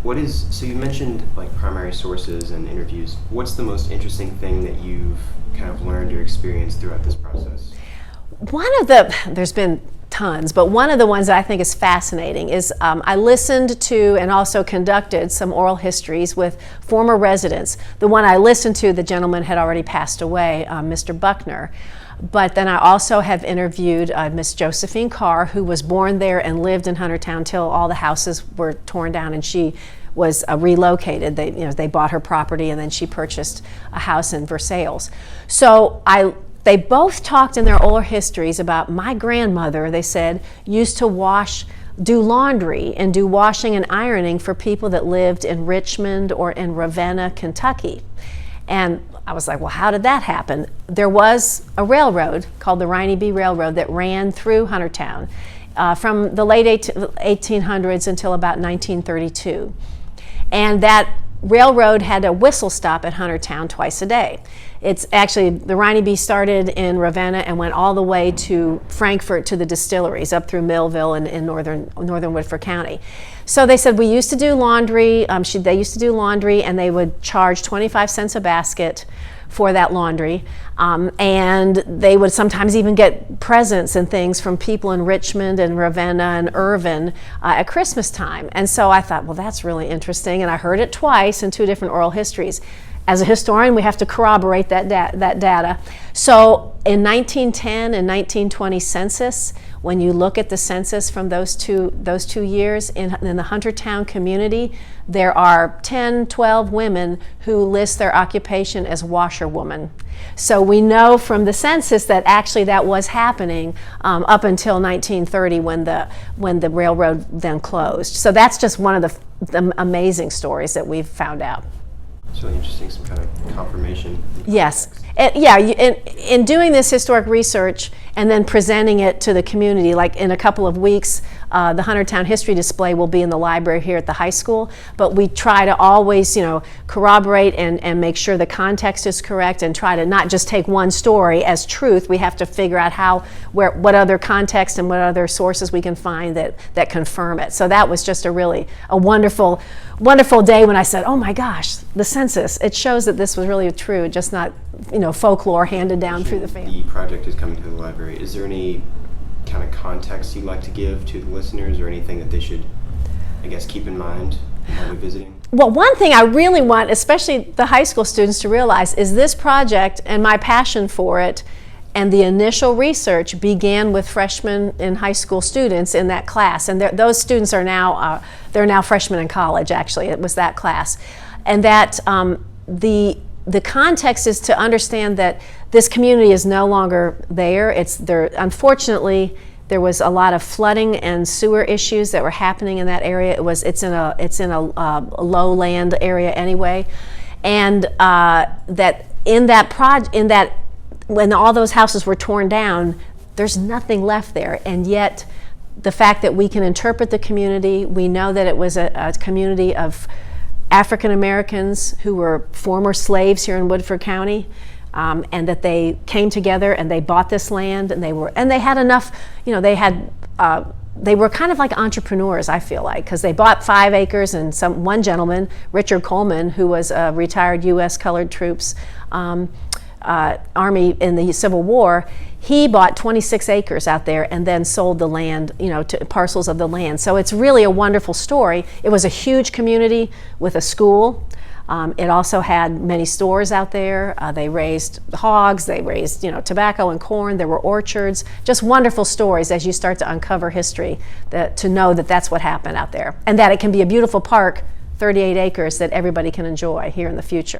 So you mentioned like primary sources and interviews. What's the most interesting thing that you've kind of learned or experienced throughout this process? There's been tons, but one of the ones that I think is fascinating is I listened to and also conducted some oral histories with former residents. The one I listened to, the gentleman had already passed away, Mr. Buckner. But then I also have interviewed Miss Josephine Carr, who was born there and lived in Huntertown till all the houses were torn down and she was relocated. They bought her property and then she purchased a house in Versailles. So they both talked in their oral histories about my grandmother, they said, used to do laundry and do washing and ironing for people that lived in Richmond or in Ravenna, Kentucky. And I was like, well, how did that happen? There was a railroad called the Riney B Railroad that ran through Huntertown from the late 1800s until about 1932. And that railroad had a whistle stop at Huntertown twice a day. It's actually, the Riney B started in Ravenna and went all the way to Frankfort to the distilleries up through Millville and in northern Woodford County. So they said we used to do laundry, they used to do laundry and they would charge 25 cents a basket for that laundry. And they would sometimes even get presents and things from people in Richmond and Ravenna and Irvine at Christmas time. And so I thought, well, that's really interesting. And I heard it twice in two different oral histories. As a historian, we have to corroborate that data. So in 1910 and 1920 census, when you look at the census from those two years in the Huntertown community, there are 10, 12 women who list their occupation as washerwoman. So we know from the census that actually that was happening up until 1930 when the railroad then closed. So that's just one of the amazing stories that we've found out. It's really interesting, some kind of confirmation. Yes. In doing this historic research and then presenting it to the community, like in a couple of weeks, the Huntertown history display will be in the library here at the high school, but we try to always, corroborate and make sure the context is correct and try to not just take one story as truth. We have to figure out what other context and what other sources we can find that confirm it. So that was just a wonderful day when I said, oh my gosh, the census, it shows that this was really true, just not folklore handed down through the family. The project is coming to the library. Is there any kind of context you'd like to give to the listeners or anything that they should, I guess, keep in mind while they're visiting? Well, one thing I really want, especially the high school students, to realize is this project and my passion for it and the initial research began with freshmen and high school students in that class. And those students are now, they're now freshmen in college, actually. It was that class. And that the context is to understand that this community is no longer there. Unfortunately, there was a lot of flooding and sewer issues that were happening in that area. It's in a lowland area anyway, and when all those houses were torn down, there's nothing left there, and yet the fact that we can interpret the community, we know that it was a community of African Americans who were former slaves here in Woodford County, and that they came together and they bought this land and they had enough, they were kind of like entrepreneurs, I feel like, because they bought 5 acres and one gentleman, Richard Coleman, who was a retired U.S. colored troops Army in the Civil War, he bought 26 acres out there and then sold the land, to parcels of the land. So it's really a wonderful story. It was a huge community with a school. It also had many stores out there. They raised hogs, they raised tobacco and corn, there were orchards. Just wonderful stories as you start to uncover history, to know that that's what happened out there. And that it can be a beautiful park, 38 acres, that everybody can enjoy here in the future.